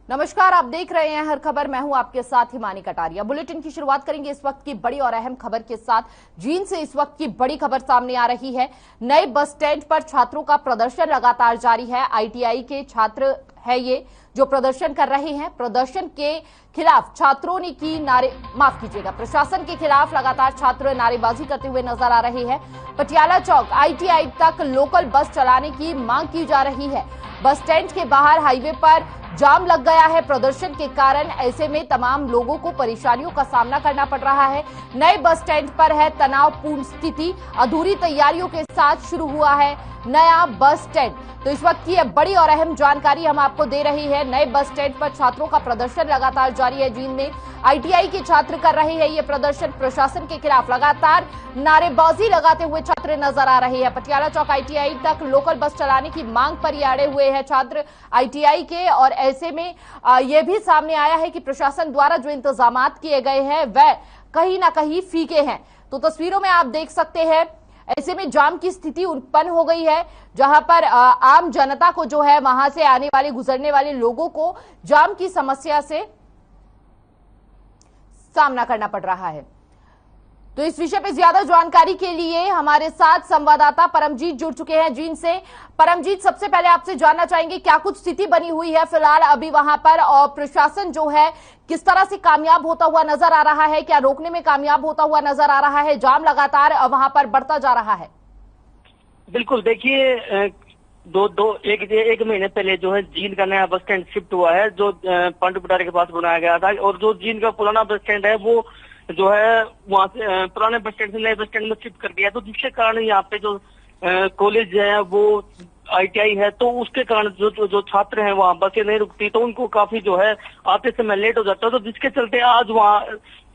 नमस्कार, आप देख रहे हैं हर खबर। मैं हूं आपके साथ हिमानी कटारिया। बुलेटिन की शुरुआत करेंगे इस वक्त की बड़ी और अहम खबर के साथ। जींद से इस वक्त की बड़ी खबर सामने आ रही है। नए बस स्टैंड पर छात्रों का प्रदर्शन लगातार जारी है। आईटीआई के छात्र है ये जो प्रदर्शन कर रहे हैं। प्रदर्शन के खिलाफ छात्रों ने की प्रशासन के खिलाफ लगातार छात्र नारेबाजी करते हुए नजर आ रहे हैं। पटियाला चौक आईटीआई तक लोकल बस चलाने की मांग की जा रही है। बस स्टैंड के बाहर हाईवे पर जाम लग गया है प्रदर्शन के कारण। ऐसे में तमाम लोगों को परेशानियों का सामना करना पड़ रहा है। नए बस स्टैंड पर है तनावपूर्ण स्थिति। अधूरी तैयारियों के साथ शुरू हुआ है नया बस स्टैंड। तो इस वक्त की बड़ी और अहम जानकारी हम आपको दे रही है। नए बस स्टैंड पर छात्रों का प्रदर्शन लगातार जारी है। जींद में आईटीआई के छात्र कर रहे हैं ये प्रदर्शन। प्रशासन के खिलाफ लगातार नारेबाजी लगाते हुए छात्र नजर आ रहे हैं। पटियाला चौक आईटीआई तक लोकल बस चलाने की मांग पर अड़े हुए हैं छात्र आईटीआई के। और ऐसे में यह भी सामने आया है कि प्रशासन द्वारा जो इंतजामात किए गए हैं वह कहीं ना कहीं फीके हैं। तो तस्वीरों में आप देख सकते हैं, ऐसे में जाम की स्थिति उत्पन्न हो गई है, जहां पर आम जनता को जो है वहां से आने वाले गुजरने वाले लोगों को जाम की समस्या से सामना करना पड़ रहा है। तो इस विषय पे ज्यादा जानकारी के लिए हमारे साथ संवाददाता परमजीत जुड़ चुके हैं जींद से। परमजीत, सबसे पहले आपसे जानना चाहेंगे क्या कुछ स्थिति बनी हुई है फिलहाल अभी वहां पर, और प्रशासन जो है किस तरह से कामयाब होता हुआ नजर आ रहा है, क्या रोकने में कामयाब होता हुआ नजर आ रहा है? जाम लगातार वहां पर बढ़ता जा रहा है। बिल्कुल, देखिए एक महीने पहले जो है जींद का नया बस स्टैंड शिफ्ट हुआ है, जो पांडु पिटारे के पास बनाया गया था। और जो जींद का पुराना बस स्टैंड है वो जो है वहां से पुराने बस स्टैंड से नए बस स्टैंड में शिफ्ट कर दिया। तो जिसके कारण यहाँ पे जो कॉलेज है वो आईटीआई है, तो उसके कारण जो छात्र हैं वहाँ बसें नहीं रुकती, तो उनको काफी जो है आते समय लेट हो जाता है। तो जिसके चलते आज वहाँ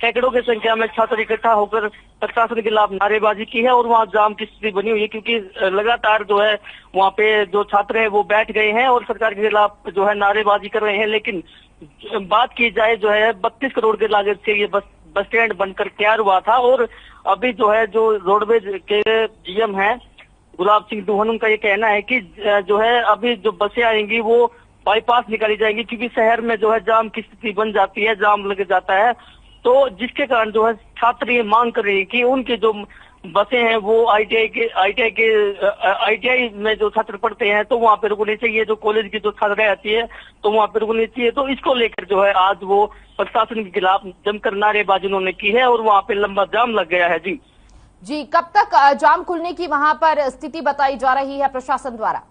सैकड़ों की संख्या में छात्र इकट्ठा होकर प्रशासन के खिलाफ नारेबाजी की है। और वहाँ जाम की स्थिति बनी हुई है, क्योंकि लगातार जो है वहाँ पे जो छात्र हैं वो बैठ गए हैं और सरकार के खिलाफ जो है नारेबाजी कर रहे हैं। लेकिन बात की जाए जो है 32 करोड़ के लागत से ये बस स्टैंड बनकर तैयार हुआ था। और अभी जो है जो रोडवेज के जीएम हैं गुलाब सिंह दुहन, उनका ये कहना है कि जो है अभी जो बसें आएंगी वो बाईपास निकाली जाएंगी, क्योंकि शहर में जो है जाम की स्थिति बन जाती है, जाम लग जाता है। तो जिसके कारण जो है छात्र ये मांग कर रहे हैं कि उनके जो बसें हैं वो आईटीआई में जो छात्र पढ़ते हैं तो वहाँ पे रुकनी चाहिए। जो कॉलेज की जो छात्राएं आती है तो वहाँ पे रुकनी चाहिए। तो इसको लेकर जो है आज वो प्रशासन के खिलाफ जमकर नारेबाजी उन्होंने की है और वहाँ पे लंबा जाम लग गया है। जी, कब तक जाम खुलने की वहां पर स्थिति बताई जा रही है प्रशासन द्वारा?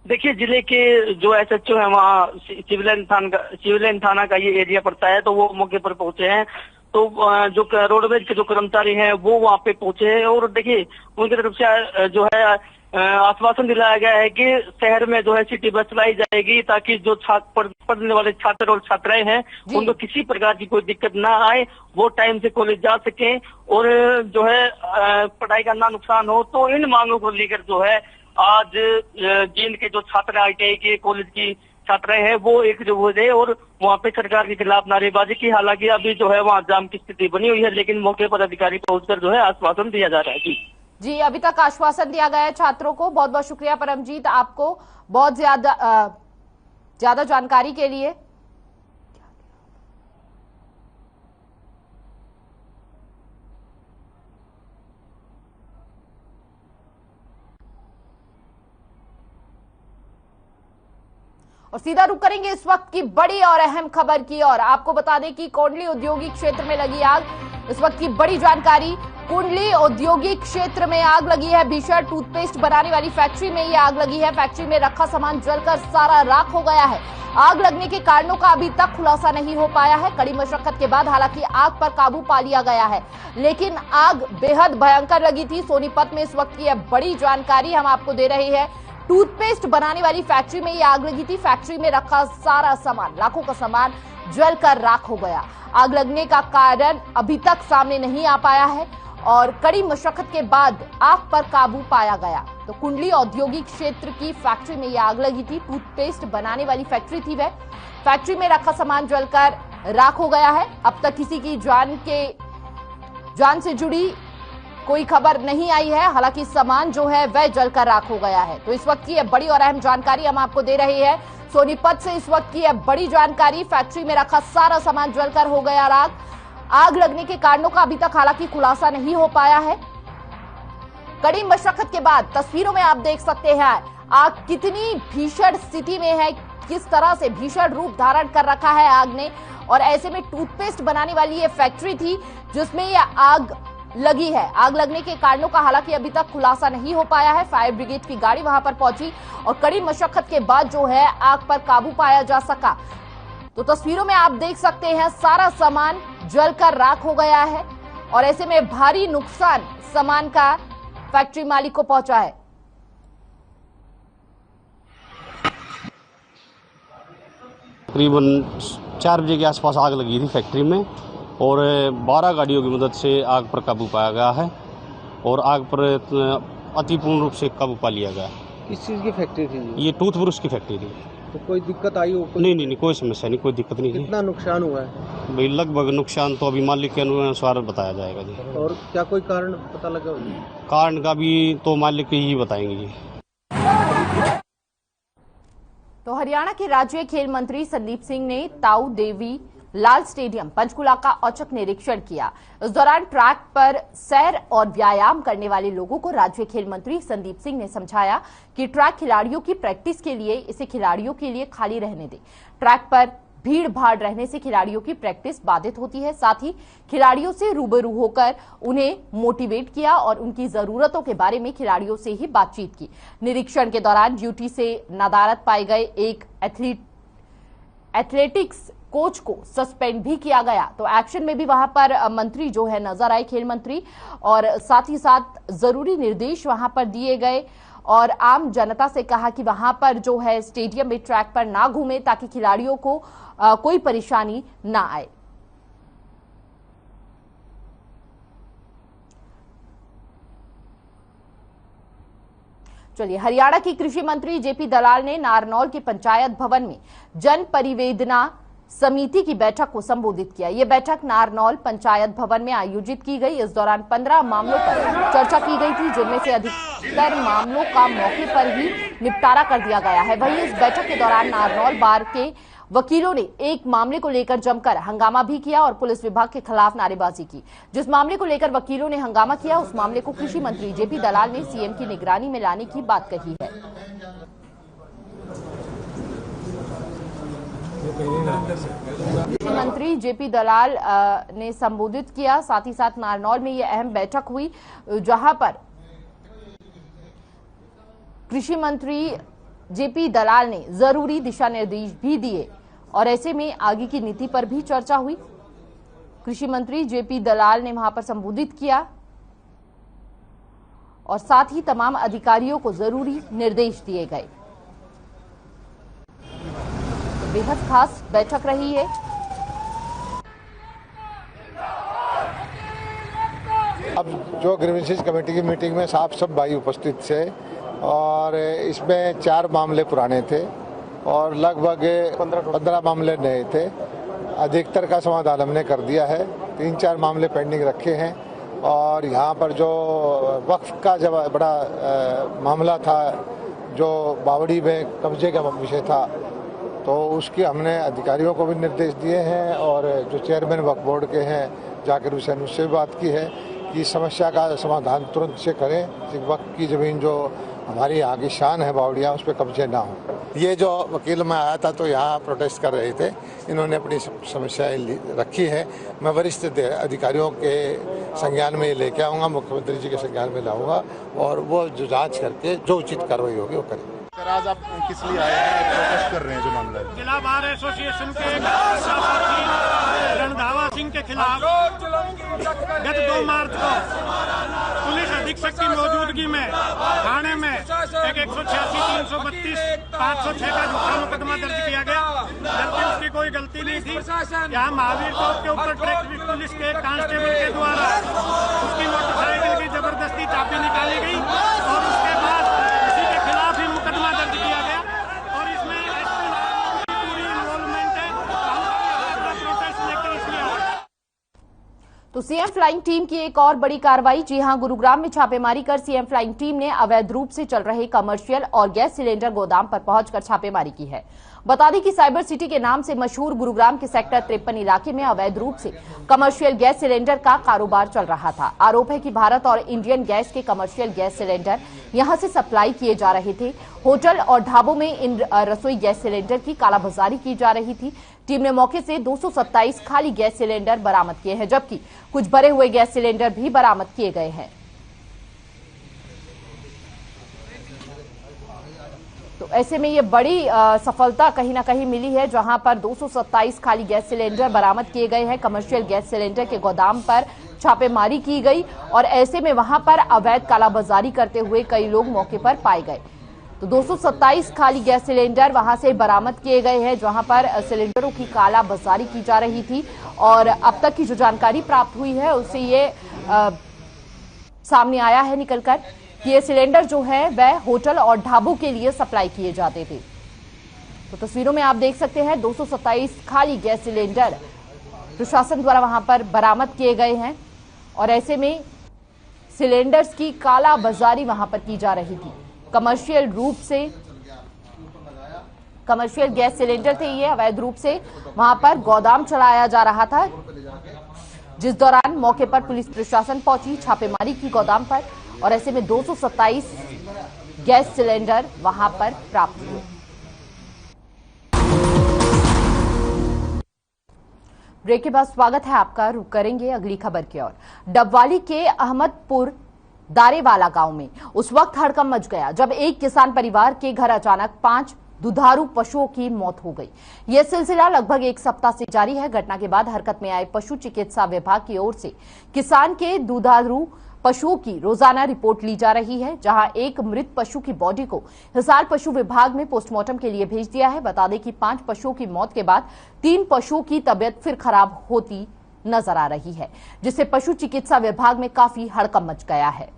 देखिए, जिले के जो एसएचओ है वहाँ सिविलियन थाना का ये एरिया पड़ता है, तो वो मौके पर पहुंचे हैं। तो जो रोडवेज के जो कर्मचारी हैं वो वहाँ पे पहुंचे हैं। और देखिए उनकी तरफ से जो है आश्वासन दिलाया गया है कि शहर में जो है सिटी बस चलाई जाएगी, ताकि जो पढ़ने वाले छात्र और छात्राएं हैं उनको किसी प्रकार की कोई दिक्कत ना आए, वो टाइम से कॉलेज जा सकें और जो है पढ़ाई का ना नुकसान हो। तो इन मांगों को लेकर जो है आज जींद के जो छात्र आईटीआई के कॉलेज की छात्राएं हैं वो एकजुट हुए और वहाँ पे सरकार के खिलाफ नारेबाजी की। हालांकि अभी जो है वहाँ जाम की स्थिति बनी हुई है, लेकिन मौके पर अधिकारी पहुंचकर जो है आश्वासन दिया जा रहा है। जी, अभी तक आश्वासन दिया गया है छात्रों को। बहुत बहुत शुक्रिया परमजीत, आपको बहुत ज्यादा जानकारी के लिए। और सीधा रुक करेंगे इस वक्त की बड़ी और अहम खबर की और आपको बता दें कि कोंडली औद्योगिक क्षेत्र में लगी आग। इस वक्त की बड़ी जानकारी, कुंडली औद्योगिक क्षेत्र में आग लगी है। भीषण टूथपेस्ट बनाने वाली फैक्ट्री में ये आग लगी है। फैक्ट्री में रखा सामान जलकर सारा राख हो गया है। आग लगने के कारणों का अभी तक खुलासा नहीं हो पाया है। कड़ी मशक्कत के बाद हालांकि आग पर काबू पा लिया गया है, लेकिन आग बेहद भयंकर लगी थी। सोनीपत में इस वक्त की बड़ी जानकारी हम आपको दे रहे हैं। टूथपेस्ट बनाने वाली फैक्ट्री में ये आग लगी थी। फैक्ट्री में रखा सारा सामान, लाखों का सामान जलकर राख हो गया। आग लगने का कारण अभी तक सामने नहीं आ पाया है और कड़ी मशक्कत के बाद आग पर काबू पाया गया। तो कुंडली औद्योगिक क्षेत्र की फैक्ट्री में यह आग लगी थी। टूथपेस्ट बनाने वाली फैक्ट्री थी वह। फैक्ट्री में रखा सामान जलकर राख हो गया है। अब तक किसी की जान से जुड़ी कोई खबर नहीं आई है। हालांकि सामान जो है वह जलकर राख हो गया है। तो इस वक्त की बड़ी और अहम जानकारी हम आपको दे रहे हैं। सोनीपत से इस वक्त की है बड़ी जानकारी। फैक्ट्री में रखा सारा सामान जलकर हो गया राख। आग लगने के कारणों का अभी तक हालांकि खुलासा नहीं हो पाया है। कड़ी मशक्कत के बाद तस्वीरों में आप देख सकते हैं आग कितनी भीषण स्थिति में है, किस तरह से भीषण रूप धारण कर रखा है आग ने। और ऐसे में टूथपेस्ट बनाने वाली ये फैक्ट्री थी जिसमें यह आग लगी है। आग लगने के कारणों का हालांकि अभी तक खुलासा नहीं हो पाया है। फायर ब्रिगेड की गाड़ी वहां पर पहुंची और कड़ी मशक्कत के बाद जो है आग पर काबू पाया जा सका। तो तस्वीरों में आप देख सकते हैं सारा सामान जलकर राख हो गया है और ऐसे में भारी नुकसान सामान का फैक्ट्री मालिक को पहुंचा है। तकरीबन 4 बजे के आसपास आग लगी थी फैक्ट्री में और 12 गाड़ियों की मदद से आग पर काबू पाया गया है और आग पर अतिपूर्ण रूप से काबू पा लिया गया। किस चीज़ की फैक्ट्री थी ये टूथब्रश की फैक्ट्री थी। तो कोई दिक्कत आई हो? नहीं, कोई समस्या नहीं, कोई दिक्कत नहीं। कितना नुकसान हुआ है? भाई लगभग नुकसान तो अभी मालिक के अनुसार बताया जाएगा जी। और क्या कोई कारण पता लगा? कारण का भी तो मालिक ही बताएंगे जी। तो हरियाणा के राज्य खेल मंत्री संदीप सिंह ने ताऊ देवी लाल स्टेडियम पंचकुला का औचक निरीक्षण किया। इस दौरान ट्रैक पर सैर और व्यायाम करने वाले लोगों को राज्य खेल मंत्री संदीप सिंह ने समझाया कि ट्रैक खिलाड़ियों की प्रैक्टिस के लिए इसे खिलाड़ियों के लिए खाली रहने दें। ट्रैक पर भीड़ भाड़ रहने से खिलाड़ियों की प्रैक्टिस बाधित होती है। साथ ही खिलाड़ियों से रूबरू होकर उन्हें मोटिवेट किया और उनकी जरूरतों के बारे में खिलाड़ियों से ही बातचीत की। निरीक्षण के दौरान ड्यूटी से नदारद पाए गए एक एथलेटिक्स कोच को सस्पेंड भी किया गया। तो एक्शन में भी वहां पर मंत्री जो है नजर आए, खेल मंत्री, और साथ ही साथ जरूरी निर्देश वहां पर दिए गए और आम जनता से कहा कि वहां पर जो है स्टेडियम में ट्रैक पर ना घूमे ताकि खिलाड़ियों को कोई परेशानी ना आए। चलिए, हरियाणा की कृषि मंत्री जेपी दलाल ने नारनौल के पंचायत भवन में जन परिवेदना समिति की बैठक को संबोधित किया। यह बैठक नारनौल पंचायत भवन में आयोजित की गई। इस दौरान 15 मामलों पर चर्चा की गई थी, जिनमें से अधिकतर मामलों का मौके पर ही निपटारा कर दिया गया है। वहीं इस बैठक के दौरान नारनौल बार के वकीलों ने एक मामले को लेकर जमकर हंगामा भी किया और पुलिस विभाग के खिलाफ नारेबाजी की। जिस मामले को लेकर वकीलों ने हंगामा किया, उस मामले को कृषि मंत्री जेपी दलाल ने सीएम की निगरानी में लाने की बात कही है। मंत्री जेपी दलाल ने संबोधित किया। साथ ही साथ नारनौल में यह अहम बैठक हुई जहां पर कृषि मंत्री जेपी दलाल ने जरूरी दिशा निर्देश भी दिए और ऐसे में आगे की नीति पर भी चर्चा हुई। कृषि मंत्री जेपी दलाल ने वहां पर संबोधित किया और साथ ही तमाम अधिकारियों को जरूरी निर्देश दिए गए। बेहद खास बैठक रही है। अब जो ग्रीवेंसेस कमेटी की मीटिंग में साफ सब भाई उपस्थित थे और इसमें 4 मामले पुराने थे और लगभग 15 मामले नए थे। अधिकतर का समाधान हमने कर दिया है। 3-4 मामले पेंडिंग रखे हैं और यहाँ पर जो वक्फ का जब बड़ा मामला था, जो बावड़ी में कब्जे का विषय था, तो उसके हमने अधिकारियों को भी निर्देश दिए हैं और जो चेयरमैन वक्फ बोर्ड के हैं जाकर उससे भी बात की है कि समस्या का समाधान तुरंत से करें। वक्फ की ज़मीन जो हमारी यहाँ की शान है बावड़िया, उस पर कब्जे ना हो। ये जो वकील में आया था तो यहाँ प्रोटेस्ट कर रहे थे, इन्होंने अपनी समस्याएं रखी है। मैं वरिष्ठ अधिकारियों के संज्ञान में लेके आऊँगा, मुख्यमंत्री जी के संज्ञान में लाऊंगा और वो जो जाँच करके जो उचित कार्रवाई होगी वो करेंगे। आज आप किस लिए आए हैं? प्रोटेस्ट कर रहे हैं जो मामला है जिला बार एसोसिएशन के रणधावा सिंह के खिलाफ गत 2 मार्च को पुलिस अधीक्षक की मौजूदगी में थाने में एक 186, 332, 506 का झूठा मुकदमा दर्ज किया गया, जबकि उसकी कोई गलती नहीं थी। यहाँ महावीर चौक के ऊपर ट्रैफिक पुलिस के कांस्टेबल के द्वारा उसकी मोटरसाइकिल की जबरदस्ती चाबी निकाली गई और उसके बाद उसी के खिलाफ ही मुकदमा दर्ज किया गया और इसमें पूरी इन्वॉल्वमेंट है। प्रोटेस्ट लेकर इसलिए तो सीएम फ्लाइंग टीम की एक और बड़ी कार्रवाई। जी हां, गुरुग्राम में छापेमारी कर सीएम फ्लाइंग टीम ने अवैध रूप से चल रहे कमर्शियल और गैस सिलेंडर गोदाम पर पहुंचकर छापेमारी की है बता दें कि साइबर सिटी के नाम से मशहूर गुरुग्राम के सेक्टर 53 इलाके में अवैध रूप से कमर्शियल गैस सिलेंडर का कारोबार चल रहा था। आरोप है कि भारत और इंडियन गैस के कमर्शियल गैस सिलेंडर यहां से सप्लाई किए जा रहे थे। होटल और ढाबों में इन रसोई गैस सिलेंडर की कालाबाजारी की जा रही थी। टीम ने मौके से 227 खाली गैस सिलेंडर बरामद किए हैं, जबकि कुछ भरे हुए गैस सिलेंडर भी बरामद किए गए हैं। तो ऐसे में ये बड़ी सफलता कहीं ना कहीं मिली है, जहां पर 227 खाली गैस सिलेंडर बरामद किए गए हैं। कमर्शियल गैस सिलेंडर के गोदाम पर छापेमारी की गई और ऐसे में वहां पर अवैध कालाबाजारी करते हुए कई लोग मौके पर पाए गए। तो 227 खाली गैस सिलेंडर वहां से बरामद किए गए हैं, जहां पर सिलेंडरों की कालाबाजारी की जा रही थी। और अब तक की जो जानकारी प्राप्त हुई है उससे ये सामने आया है निकलकर कि ये सिलेंडर जो है वह होटल और ढाबों के लिए सप्लाई किए जाते थे। तो तस्वीरों में आप देख सकते हैं 227 खाली गैस सिलेंडर प्रशासन द्वारा वहां पर बरामद किए गए हैं और ऐसे में सिलेंडर्स की कालाबाजारी वहां पर की जा रही थी। कमर्शियल रूप से कमर्शियल गैस सिलेंडर थे ये, अवैध रूप से वहां पर गोदाम चलाया जा रहा था, जिस दौरान मौके पर पुलिस प्रशासन पहुंची, छापेमारी की गोदाम पर और ऐसे में 227 गैस सिलेंडर वहां पर प्राप्त हुए। ब्रेक के बाद स्वागत है आपका। रुक करेंगे अगली खबर की ओर। डबवाली के अहमदपुर दारेवाला गांव में उस वक्त हड़कंप मच गया जब एक किसान परिवार के घर अचानक 5 दुधारू पशुओं की मौत हो गई। यह सिलसिला लगभग एक सप्ताह से जारी है। घटना के बाद हरकत में आए पशु चिकित्सा विभाग की ओर से किसान के दुधारू पशुओं की रोजाना रिपोर्ट ली जा रही है, जहां एक मृत पशु की बॉडी को हिसार पशु विभाग में पोस्टमार्टम के लिए भेज दिया है। बता दें कि 5 पशुओं की मौत के बाद 3 पशुओं की तबीयत फिर खराब होती नजर आ रही है, जिससे पशु चिकित्सा विभाग में काफी हड़कंप मच गया है।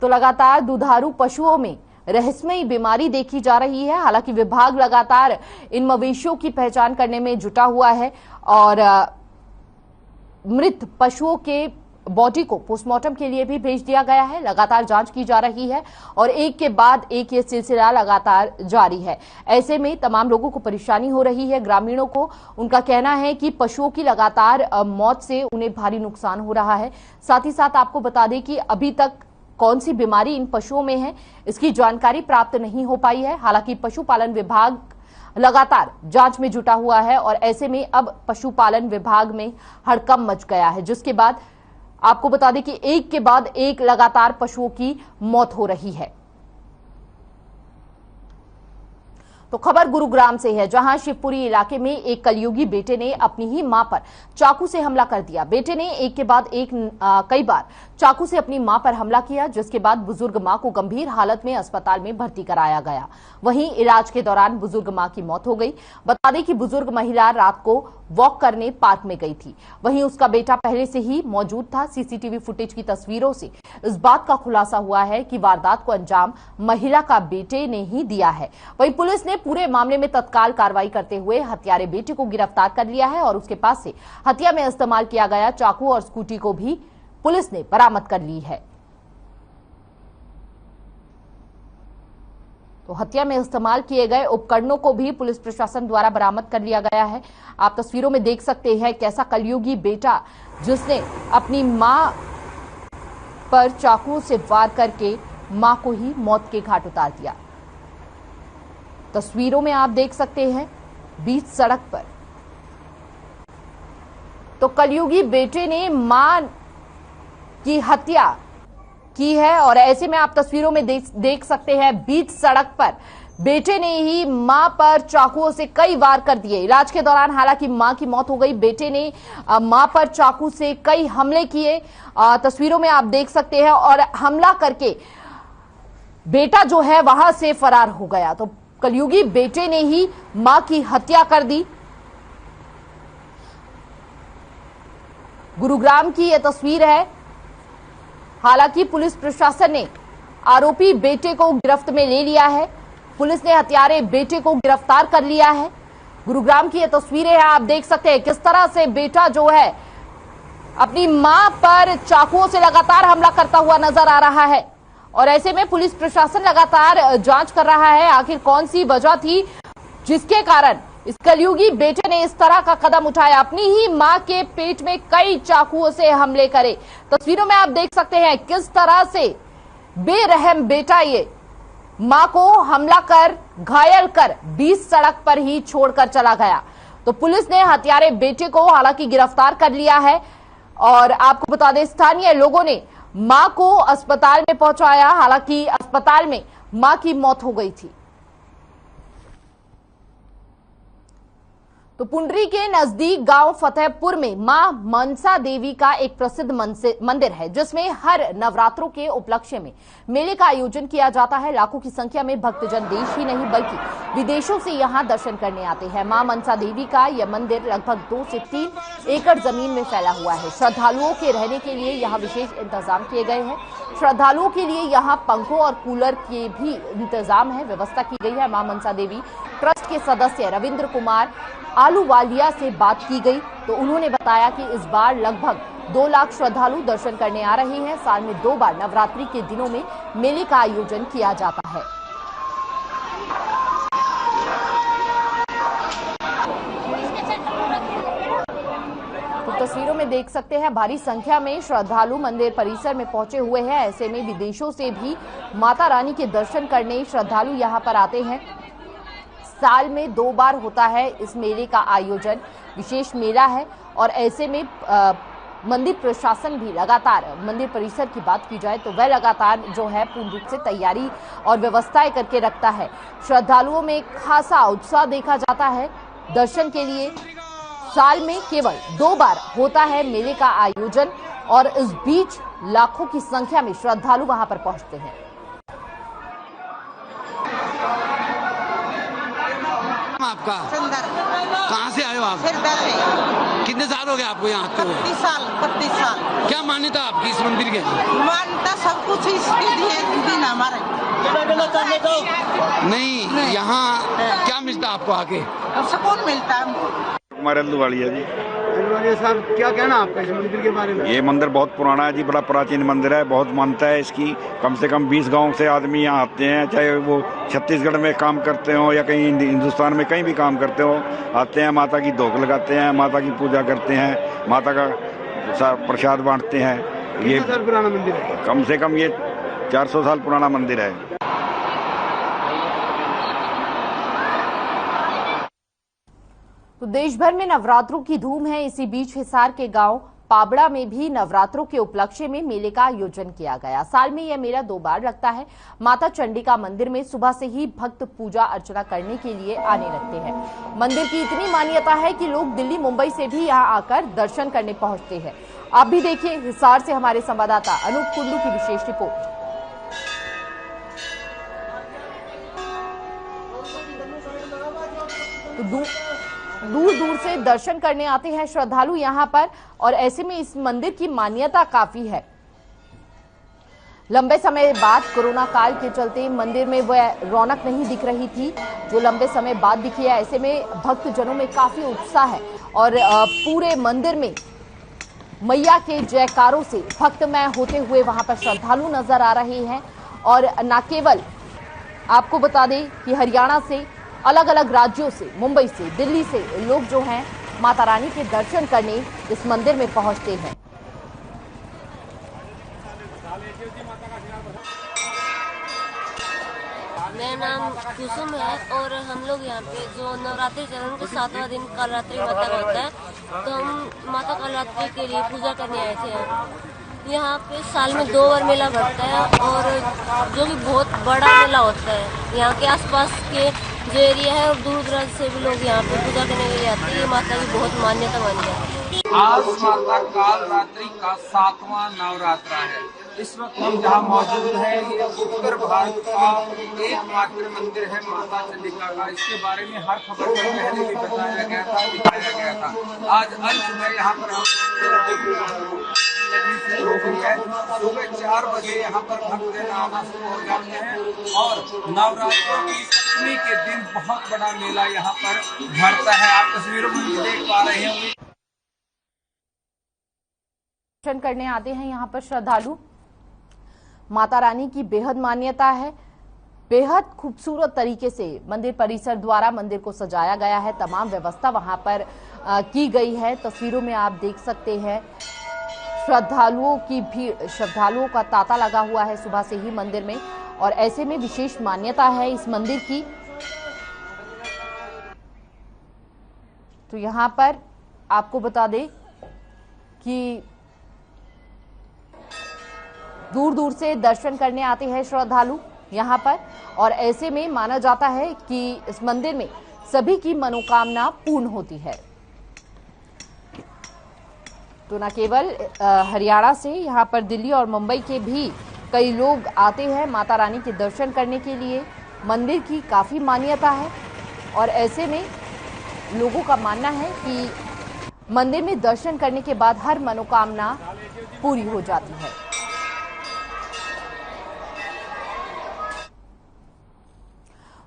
तो लगातार दुधारू पशुओं में रहस्यमयी बीमारी देखी जा रही है। हालांकि विभाग लगातार इन मवेशियों की पहचान करने में जुटा हुआ है और मृत पशुओं के बॉडी को पोस्टमार्टम के लिए भी भेज दिया गया है। लगातार जांच की जा रही है और एक के बाद एक ये सिलसिला लगातार जारी है। ऐसे में तमाम लोगों को परेशानी हो रही है। ग्रामीणों को उनका कहना है कि पशुओं की लगातार मौत से उन्हें भारी नुकसान हो रहा है। साथ ही साथ आपको बता दें कि अभी तक कौन सी बीमारी इन पशुओं में है, इसकी जानकारी प्राप्त नहीं हो पाई है। हालांकि पशुपालन विभाग लगातार जांच में जुटा हुआ है और ऐसे में अब पशुपालन विभाग में हड़कंप मच गया है, जिसके बाद आपको बता दें कि एक के बाद एक लगातार पशुओं की मौत हो रही है। तो खबर गुरुग्राम से है, जहां शिवपुरी इलाके में एक कलयुगी बेटे ने अपनी ही मां पर चाकू से हमला कर दिया। बेटे ने एक के बाद एक कई बार चाकू से अपनी मां पर हमला किया, जिसके बाद बुजुर्ग मां को गंभीर हालत में अस्पताल में भर्ती कराया गया। वहीं इलाज के दौरान बुजुर्ग मां की मौत हो गई। बता दें कि बुजुर्ग महिला रात को वॉक करने पार्क में गई थी। वहीं उसका बेटा पहले से ही मौजूद था। सीसीटीवी फुटेज की तस्वीरों से इस बात का खुलासा हुआ है कि वारदात को अंजाम महिला का बेटे ने ही दिया है। वहीं पुलिस ने पूरे मामले में तत्काल कार्रवाई करते हुए हत्यारे बेटे को गिरफ्तार कर लिया है और उसके पास से हत्या में इस्तेमाल किया गया चाकू और स्कूटी को भी पुलिस ने बरामद कर ली है। तो हत्या में इस्तेमाल किए गए उपकरणों को भी पुलिस प्रशासन द्वारा बरामद कर लिया गया है। आप तस्वीरों में देख सकते हैं कैसा कलयुगी बेटा जिसने अपनी मां पर चाकू से वार करके मां को ही मौत के घाट उतार दिया। तस्वीरों में आप देख सकते हैं बीच सड़क पर तो कलयुगी बेटे ने मां की हत्या की है और ऐसे में आप तस्वीरों में देख सकते हैं बीच सड़क पर बेटे ने ही मां पर चाकुओं से कई वार कर दिए। इलाज के दौरान हालांकि मां की मौत हो गई। बेटे ने मां पर चाकू से कई हमले किए। तस्वीरों में आप देख सकते हैं और हमला करके बेटा जो है वहां से फरार हो गया। तो कलयुगी बेटे ने ही मां की हत्या कर दी। गुरुग्राम की यह तस्वीर है। हालांकि पुलिस प्रशासन ने आरोपी बेटे को गिरफ्त में ले लिया है। पुलिस ने हत्यारे बेटे को गिरफ्तार कर लिया है गुरुग्राम की ये तस्वीरें हैं, आप देख सकते हैं किस तरह से बेटा जो है अपनी मां पर चाकुओं से लगातार हमला करता हुआ नजर आ रहा है। और ऐसे में पुलिस प्रशासन लगातार जांच कर रहा है आखिर कौन सी वजह थी जिसके कारण इस कलयुगी बेटे ने इस तरह का कदम उठाया, अपनी ही मां के पेट में कई चाकुओं से हमले करे। तस्वीरों में आप देख सकते हैं किस तरह से बेरहम बेटा ये मां को हमला कर घायल कर बीच सड़क पर ही छोड़कर चला गया। तो पुलिस ने हत्यारे बेटे को हालांकि गिरफ्तार कर लिया है और आपको बता दें स्थानीय लोगों ने मां को अस्पताल में पहुंचाया, हालांकि अस्पताल में मां की मौत हो गई थी। तो पुंडरी के नजदीक गांव फतेहपुर में मां मनसा देवी का एक प्रसिद्ध मंदिर है जिसमें हर नवरात्रों के उपलक्ष्य में मेले का आयोजन किया जाता है। लाखों की संख्या में भक्तजन देश ही नहीं बल्कि विदेशों से यहां दर्शन करने आते हैं। मां मनसा देवी का यह मंदिर लगभग 2 से 3 एकड़ जमीन में फैला हुआ है। श्रद्धालुओं के रहने के लिए यहां विशेष इंतजाम किए गए हैं। श्रद्धालुओं के लिए यहां पंखों और कूलर के भी इंतजाम है, व्यवस्था की गई है। मां मनसा देवी ट्रस्ट के सदस्य रविंद्र कुमार आलूवालिया से बात की गई तो उन्होंने बताया कि इस बार लगभग 2 लाख श्रद्धालु दर्शन करने आ रहे हैं। साल में 2 बार नवरात्रि के दिनों में मेले का आयोजन किया जाता है। तो तस्वीरों में देख सकते हैं भारी संख्या में श्रद्धालु मंदिर परिसर में पहुंचे हुए हैं। ऐसे में विदेशों से भी माता रानी के दर्शन करने श्रद्धालु यहां पर आते हैं। साल में 2 बार होता है इस मेले का आयोजन, विशेष मेला है और ऐसे में मंदिर प्रशासन भी लगातार, मंदिर परिसर की बात की जाए तो वह लगातार जो है पूर्ण रूप से तैयारी और व्यवस्थाएं करके रखता है। श्रद्धालुओं में खासा उत्साह देखा जाता है दर्शन के लिए। साल में केवल 2 बार होता है मेले का आयोजन और इस बीच लाखों की संख्या में श्रद्धालु वहां पर पहुंचते हैं। आपका कहाँ से आए हो आप? कितने साल हो गए आपको यहाँ आते हुए? 32 साल। क्या मान्यता आपकी इस मंदिर के? मान्यता सब कुछ इसके दिन हमारे नहीं, यहाँ क्या मिलता आपको आके? सुकून मिलता है। हमारे अल्लूवालिया जी। साहब क्या कहना आपका इस मंदिर के बारे में? ये मंदिर बहुत पुराना है जी, बड़ा प्राचीन मंदिर है, बहुत मान्यता है इसकी। कम से कम 20 गांव से आदमी यहाँ आते हैं, चाहे वो छत्तीसगढ़ में काम करते हो या कहीं हिंदुस्तान में कहीं भी काम करते हो, आते हैं, माता की धोख लगाते हैं, माता की पूजा करते हैं, माता का प्रसाद बांटते हैं। ये कितने साल पुराना मंदिर है? कम से कम ये 400 साल पुराना मंदिर है। तो देश भर में नवरात्रों की धूम है। इसी बीच हिसार के गांव पाबड़ा में भी नवरात्रों के उपलक्ष्य में मेले का आयोजन किया गया। साल में यह मेला 2 बार लगता है। माता चंडिका मंदिर में सुबह से ही भक्त पूजा अर्चना करने के लिए आने लगते हैं। मंदिर की इतनी मान्यता है कि लोग दिल्ली मुंबई से भी यहां आकर दर्शन करने पहुंचते हैं। आप भी देखिए हिसार से हमारे संवाददाता अनूप कुंडू की विशेष रिपोर्ट। दूर दूर से दर्शन करने आते हैं श्रद्धालु यहां पर और ऐसे में इस मंदिर की मान्यता काफी है। लंबे समय बाद कोरोना काल के चलते मंदिर में वह रौनक नहीं दिख रही थी जो लंबे समय बाद दिखी है। ऐसे में भक्तजनों में काफी उत्साह है और पूरे मंदिर में मैया के जयकारों से भक्तमय होते हुए वहां पर श्रद्धालु नजर आ रहे हैं। और न केवल आपको बता दें कि हरियाणा से, अलग अलग राज्यों से, मुंबई से, दिल्ली से लोग जो हैं माता रानी के दर्शन करने इस मंदिर में पहुंचते हैं। मेरा नाम कुसुम है और हम लोग यहाँ पे जो नवरात्रि चरण का 7वां दिन कालरात्रि माता का होता है, तो हम माता कालरात्रि के लिए पूजा करने आए थे। यहाँ पे साल में 2 बार मेला भरता है और जो कि बहुत बड़ा मेला होता है। यहाँ के आसपास के जो एरिया है और दूर दराज से भी लोग यहाँ पे पूजा करने के लिए आते हैं। ये माता की बहुत मान्यता मानी जाती है। आज माता कालरात्रि का 7वां नवरात्रा है। इस वक्त हम जहाँ मौजूद है ये उत्तर भारत का एकमात्र मंदिर है माता चंडिका का। इसके बारे में हर खबर में पहले भी बताया गया था, दिखाया गया था। आज अंत में यहाँ पर लगनी शुरू हो गई है। सुबह 4 बजे यहाँ पर भक्तजन आना शुरू हो जाते हैं और नवरात्रों की सप्तमी के दिन बहुत बड़ा मेला यहाँ पर भरता है। आप तस्वीरों में भी देख पा रहे होंगे। दर्शन करने आते हैं यहाँ पर श्रद्धालु। माता रानी की बेहद मान्यता है। बेहद खूबसूरत तरीके से मंदिर परिसर द्वारा मंदिर को सजाया गया है। तमाम व्यवस्था वहां पर की गई है। तस्वीरों में आप देख सकते हैं श्रद्धालुओं की भीड़, श्रद्धालुओं का तांता लगा हुआ है सुबह से ही मंदिर में, और ऐसे में विशेष मान्यता है इस मंदिर की। तो यहां पर आपको बता दें कि दूर दूर से दर्शन करने आते हैं श्रद्धालु यहां पर, और ऐसे में माना जाता है कि इस मंदिर में सभी की मनोकामना पूर्ण होती है। तो न केवल हरियाणा से, यहां पर दिल्ली और मुंबई के भी कई लोग आते हैं माता रानी के दर्शन करने के लिए। मंदिर की काफी मान्यता है और ऐसे में लोगों का मानना है कि मंदिर में दर्शन करने के बाद हर मनोकामना पूरी हो जाती है।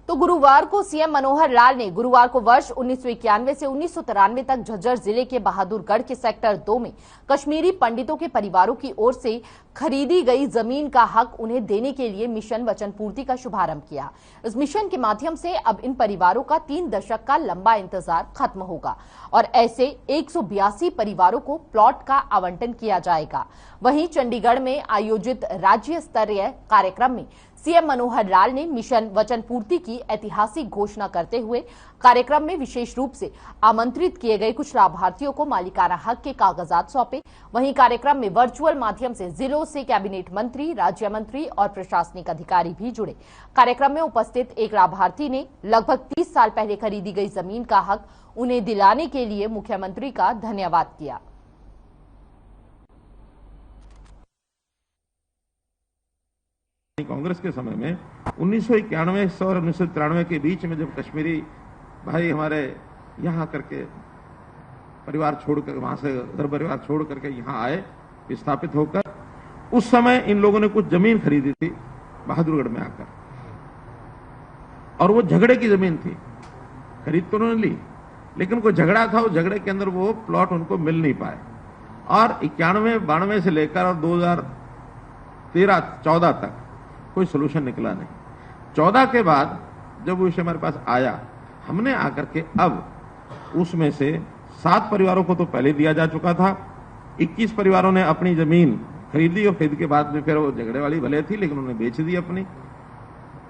तो गुरुवार को सीएम मनोहर लाल ने गुरुवार को वर्ष 1991 से 1993 तक झज्जर जिले के बहादुरगढ़ के सेक्टर 2 में कश्मीरी पंडितों के परिवारों की ओर से खरीदी गई जमीन का हक उन्हें देने के लिए मिशन वचन पूर्ति का शुभारंभ किया। इस मिशन के माध्यम से अब इन परिवारों का 3 दशक का लंबा इंतजार खत्म होगा और ऐसे 182 परिवारों को प्लॉट का आवंटन किया जाएगा। वहीं चंडीगढ़ में आयोजित राज्य स्तरीय कार्यक्रम में सीएम मनोहर लाल ने मिशन वचन पूर्ति की ऐतिहासिक घोषणा करते हुए कार्यक्रम में विशेष रूप से आमंत्रित किए गए कुछ लाभार्थियों को मालिकाना हक के कागजात सौंपे। वहीं कार्यक्रम में वर्चुअल माध्यम से जिलों से कैबिनेट मंत्री, राज्य मंत्री और प्रशासनिक अधिकारी भी जुड़े। कार्यक्रम में उपस्थित एक लाभार्थी ने लगभग 30 साल पहले खरीदी गई जमीन का हक उन्हें दिलाने के लिए मुख्यमंत्री का धन्यवाद किया। कांग्रेस के समय में 1991 और 1993 के बीच में जब कश्मीरी भाई हमारे यहाँ करके परिवार छोड़कर, वहां से घर परिवार छोड़ करके यहाँ आए विस्थापित होकर, उस समय इन लोगों ने कुछ जमीन खरीदी थी बहादुरगढ़ में आकर, और वो झगड़े की जमीन थी। खरीद तो उन्होंने ली, लेकिन कोई झगड़ा था, उस झगड़े के अंदर वो प्लॉट उनको मिल नहीं पाए। और 91-92 से लेकर और 2013-14 तक कोई सोल्यूशन निकला नहीं। 14 के बाद जब वो विषय हमारे पास आया, हमने आकर के अब उसमें से 7 परिवारों को तो पहले दिया जा चुका था। 21 परिवारों ने अपनी जमीन खरीदी और खरीद के बाद में फिर वो झगड़े वाली भले थी लेकिन उन्होंने बेच दी अपनी।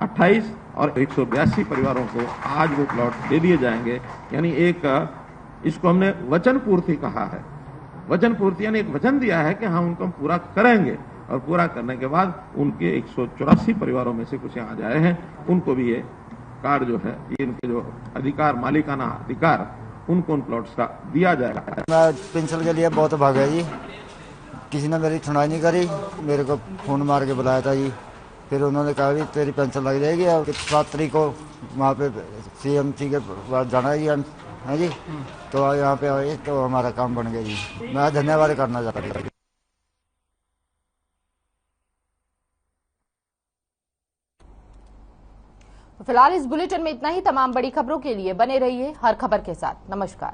28 और 182 परिवारों को आज वो प्लॉट दे दिए जाएंगे। यानी एक, इसको हमने वचन पूर्ति कहा है। वचन पूर्ति यानी एक वचन दिया है कि हम उनको हम पूरा करेंगे, और पूरा करने के बाद उनके 184 परिवारों में से कुछ यहाँ जाए हैं, उनको भी ये कार्ड जो है, ये इनके जो अधिकार, मालिकाना अधिकार, उनको उन प्लॉट्स का दिया जाएगा। मैं पेंशन के लिए बहुत भागा जी, किसी ने मेरी सुनाई नहीं करी। मेरे को फोन मार के बुलाया था जी, फिर उन्होंने कहा भी तेरी पेंशन लग जाएगी और 7 तारीख को वहाँ पे CMC के पास जाना है जी, तो यहाँ पे आए तो हमारा काम बन गया जी। मैं धन्यवाद करना चाहता हूँ। फिलहाल इस बुलेटिन में इतना ही। तमाम बड़ी खबरों के लिए बने रहिए हर खबर के साथ। नमस्कार।